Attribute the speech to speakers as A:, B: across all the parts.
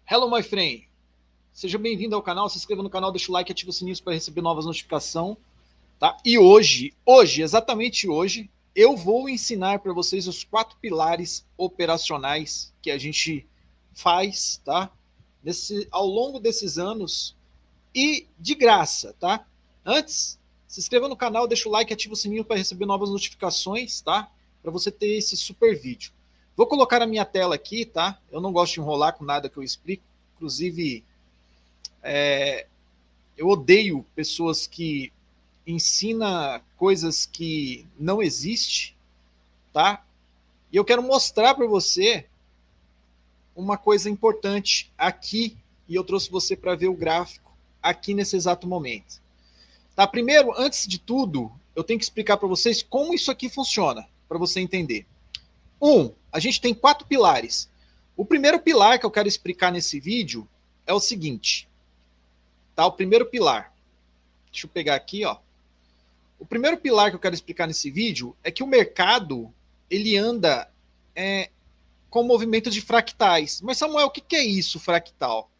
A: Hello, my friend. Seja bem-vindo ao canal, se inscreva no canal, deixa o like e ativa o sininho para receber novas notificações, tá? E hoje, exatamente hoje, eu vou ensinar para vocês os 4 pilares operacionais que a gente faz, tá? Ao longo desses anos e de graça, tá? Antes, se inscreva no canal, deixa o like e ativa o sininho para receber novas notificações, tá? Para você ter esse super vídeo. Vou colocar a minha tela aqui, tá? Eu não gosto de enrolar com nada que eu explico, inclusive eu odeio pessoas que ensinam coisas que não existem, tá? E eu quero mostrar para você uma coisa importante aqui, e eu trouxe você para ver o gráfico aqui nesse exato momento. Tá? Primeiro, antes de tudo, eu tenho que explicar para vocês como isso aqui funciona, para você entender. A gente tem 4 pilares. O primeiro pilar que eu quero explicar nesse vídeo é o seguinte, tá? O primeiro pilar. Deixa eu pegar aqui, ó. O primeiro pilar que eu quero explicar nesse vídeo é que o mercado ele anda com movimento de fractais. Mas, Samuel, o que é isso, fractal?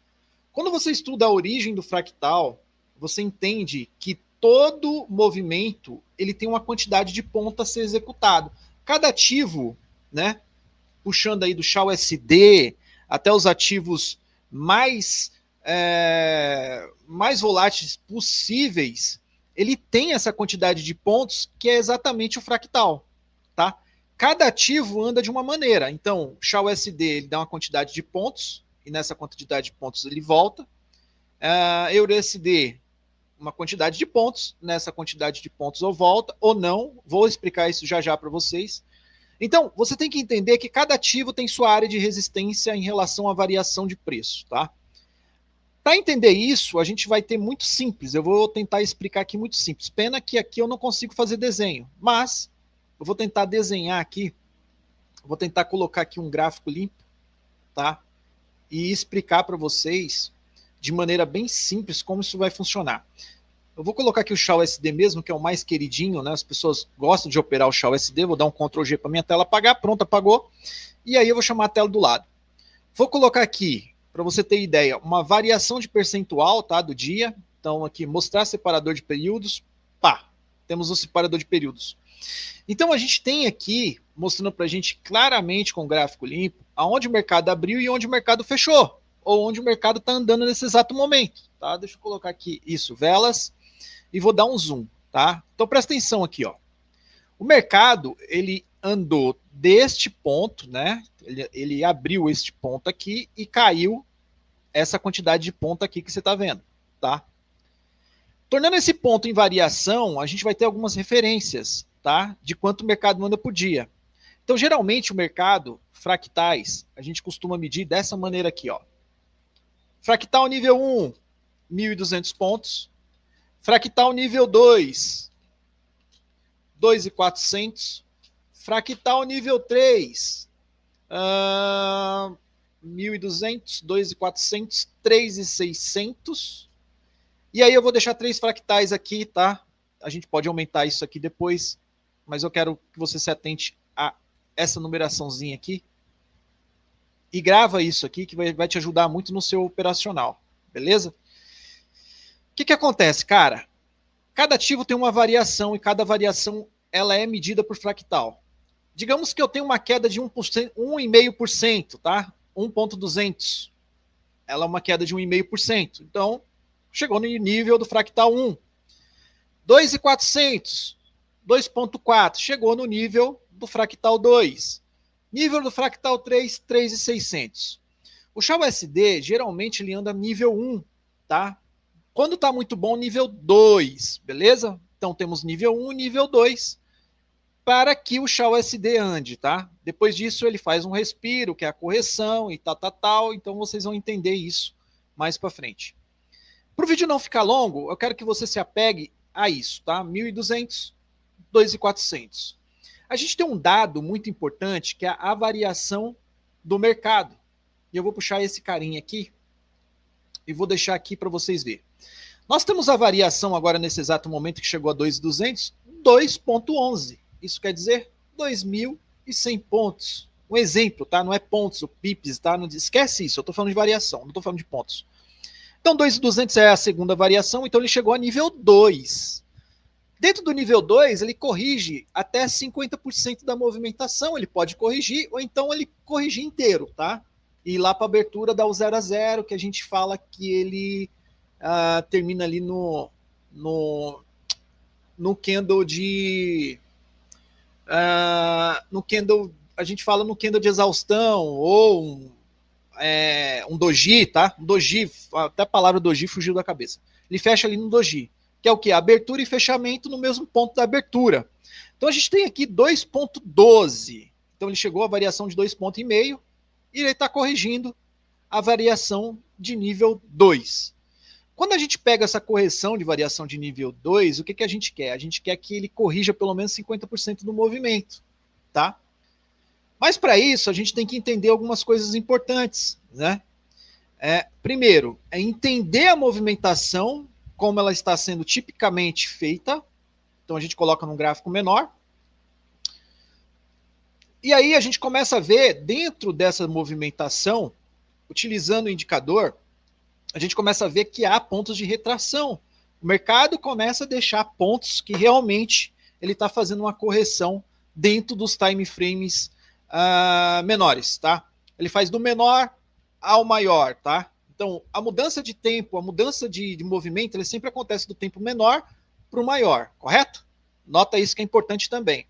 A: Quando você estuda a origem do fractal, você entende que todo movimento ele tem uma quantidade de pontos a ser executado. Cada ativo, né, puxando aí do XAUSD até os ativos mais voláteis possíveis, ele tem essa quantidade de pontos que é exatamente o fractal, tá? Cada ativo anda de uma maneira. Então, o XAUSD ele dá uma quantidade de pontos e nessa quantidade de pontos ele volta. EURUSD uma quantidade de pontos, nessa quantidade de pontos ou volta ou não. Vou explicar isso já já para vocês. Então, você tem que entender que cada ativo tem sua área de resistência em relação à variação de preço, tá? Para entender isso, a gente vai ter muito simples. Eu vou tentar explicar aqui muito simples. Pena que aqui eu não consigo fazer desenho, mas eu vou tentar desenhar aqui. Vou tentar colocar aqui um gráfico limpo, tá? E explicar para vocês de maneira bem simples como isso vai funcionar. Eu vou colocar aqui o XAUSD mesmo, que é o mais queridinho, né? As pessoas gostam de operar o XAUSD. Vou dar um Ctrl G para minha tela apagar. Pronto, apagou. E aí eu vou chamar a tela do lado. Vou colocar aqui, para você ter ideia, uma variação de percentual, tá, do dia. Então aqui, mostrar separador de períodos. Pá, temos o separador de períodos. Então a gente tem aqui, mostrando para a gente claramente com o gráfico limpo, aonde o mercado abriu e onde o mercado fechou. Ou onde o mercado está andando nesse exato momento. Tá? Deixa eu colocar aqui isso, velas, e vou dar um zoom. Tá? Então presta atenção aqui, ó. O mercado, ele andou deste ponto, né? Ele abriu este ponto aqui e caiu essa quantidade de ponto aqui que você está vendo, tá? Tornando esse ponto em variação, a gente vai ter algumas referências, tá? De quanto o mercado anda por dia. Então, geralmente, o mercado, fractais, a gente costuma medir dessa maneira aqui, ó. Fractal nível 1, 1.200 pontos. Fractal nível 2, 2.400. Fractal nível 3, 1.200, 2.400, 3.600. E aí eu vou deixar 3 fractais aqui, tá? A gente pode aumentar isso aqui depois, mas eu quero que você se atente a essa numeraçãozinha aqui. E grava isso aqui, que vai te ajudar muito no seu operacional, beleza? O que acontece, cara? Cada ativo tem uma variação e cada variação ela é medida por fractal. Digamos que eu tenho uma queda de 1,5%, tá? 1,200. Ela é uma queda de 1,5%. Então, chegou no nível do fractal 1. 2,400, 2,4. Chegou no nível do fractal 2. Nível do fractal 3, 3,600. O XAUSD, geralmente, ele anda nível 1, tá? Quando está muito bom, nível 2, beleza? Então, temos nível 1 e nível 2 para que o XAUSD ande, tá? Depois disso, ele faz um respiro, que é a correção e tal. Então, vocês vão entender isso mais para frente. Para o vídeo não ficar longo, eu quero que você se apegue a isso, tá? 1.200, 2.400. A gente tem um dado muito importante, que é a variação do mercado. E eu vou puxar esse carinha aqui e vou deixar aqui para vocês verem. Nós temos a variação agora nesse exato momento que chegou a 2.200, 2,11. Isso quer dizer 2.100 pontos. Um exemplo, tá? Não é pontos ou pips, tá? Não, esquece isso, eu estou falando de variação, não estou falando de pontos. Então, 2.200 é a segunda variação, então ele chegou a nível 2. Dentro do nível 2, ele corrige até 50% da movimentação, ele pode corrigir, ou então ele corrigir inteiro, tá? E lá para a abertura dá o 0 a 0, que a gente fala que ele termina ali no candle de... no candle, a gente fala no candle de exaustão, ou um doji, tá? Um doji, até a palavra doji fugiu da cabeça. Ele fecha ali no doji, que é o que? Abertura e fechamento no mesmo ponto da abertura. Então a gente tem aqui 2.12. Então ele chegou a variação de 2,5 pontos e ele está corrigindo a variação de nível 2. Quando a gente pega essa correção de variação de nível 2, o que a gente quer? A gente quer que ele corrija pelo menos 50% do movimento, tá? Mas para isso a gente tem que entender algumas coisas importantes, né? Primeiro, é entender a movimentação, como ela está sendo tipicamente feita. Então a gente coloca num gráfico menor. E aí a gente começa a ver, dentro dessa movimentação, utilizando o indicador, a gente começa a ver que há pontos de retração. O mercado começa a deixar pontos que realmente ele está fazendo uma correção dentro dos time frames menores, tá? Ele faz do menor ao maior, tá? Então, a mudança de tempo, a mudança de movimento, ele sempre acontece do tempo menor para o maior, correto? Nota isso que é importante também.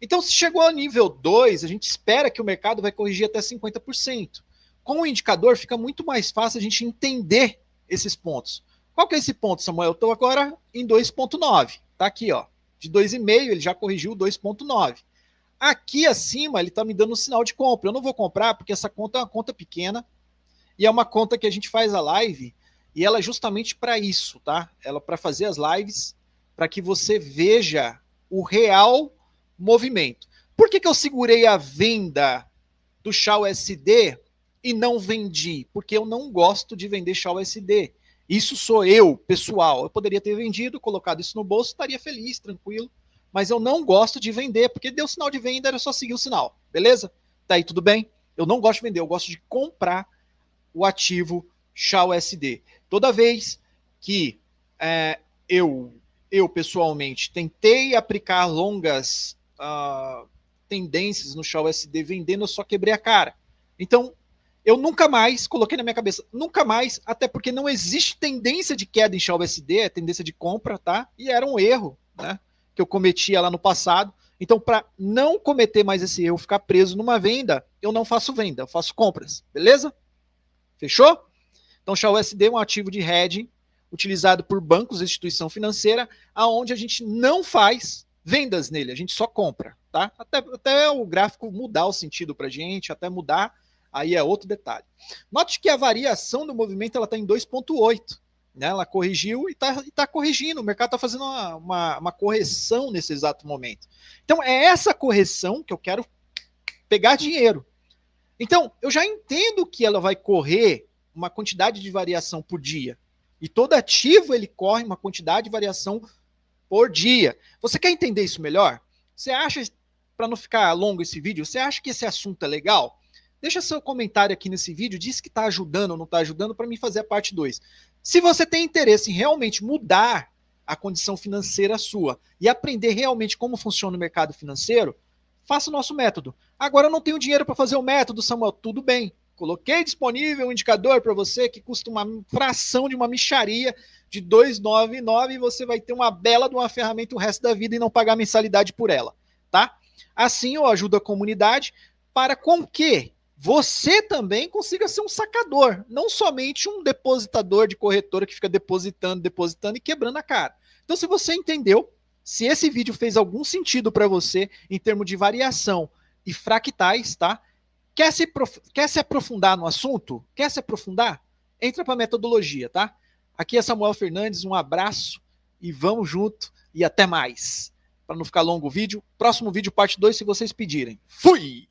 A: Então, se chegou ao nível 2, a gente espera que o mercado vai corrigir até 50%. Com o indicador, fica muito mais fácil a gente entender esses pontos. Qual que é esse ponto, Samuel? Eu estou agora em 2,9. Tá aqui, ó. De 2,5, ele já corrigiu 2,9. Aqui acima, ele está me dando um sinal de compra. Eu não vou comprar porque essa conta é uma conta pequena e é uma conta que a gente faz a live e ela é justamente para isso, tá? Ela para fazer as lives, para que você veja o real movimento. Por que eu segurei a venda do Shao SD e não vendi? Porque eu não gosto de vender Shao SD. Isso sou eu, pessoal. Eu poderia ter vendido, colocado isso no bolso, estaria feliz, tranquilo. Mas eu não gosto de vender, porque deu sinal de venda, era só seguir o sinal. Beleza? Tá aí, tudo bem? Eu não gosto de vender, eu gosto de comprar o ativo Shao SD. Toda vez que eu pessoalmente tentei aplicar longas tendências no Shao SD vendendo, eu só quebrei a cara. Então, eu nunca mais, coloquei na minha cabeça, nunca mais, até porque não existe tendência de queda em Shao SD, é tendência de compra, tá? E era um erro, né? Que eu cometia lá no passado. Então, para não cometer mais esse erro, ficar preso numa venda, eu não faço venda, eu faço compras, beleza? Fechou? Então, Shao SD é um ativo de hedging utilizado por bancos e instituição financeira, aonde a gente não faz vendas nele, a gente só compra, tá? Até o gráfico mudar o sentido para a gente, até mudar, aí é outro detalhe. Note que a variação do movimento ela está em 2,8. Né? Ela corrigiu e está corrigindo. O mercado está fazendo uma correção nesse exato momento. Então, é essa correção que eu quero pegar dinheiro. Então, eu já entendo que ela vai correr uma quantidade de variação por dia. E todo ativo ele corre uma quantidade de variação por dia. Você quer entender isso melhor? Você acha, para não ficar longo esse vídeo, você acha que esse assunto é legal? Deixa seu comentário aqui nesse vídeo, diz que está ajudando ou não está ajudando para mim fazer a parte 2. Se você tem interesse em realmente mudar a condição financeira sua e aprender realmente como funciona o mercado financeiro, faça o nosso método. Agora eu não tenho dinheiro para fazer o método, Samuel, tudo bem. Coloquei disponível um indicador para você que custa uma fração de uma mixaria de 299 e você vai ter uma bela de uma ferramenta o resto da vida e não pagar mensalidade por ela, tá? Assim eu ajudo a comunidade para com que você também consiga ser um sacador, não somente um depositador de corretora que fica depositando e quebrando a cara. Então, se você entendeu, se esse vídeo fez algum sentido para você em termos de variação e fractais, tá? Quer se aprofundar no assunto? Quer se aprofundar? Entra para a metodologia, tá? Aqui é Samuel Fernandes, um abraço e vamos junto e até mais. Para não ficar longo o vídeo, próximo vídeo parte 2 se vocês pedirem. Fui!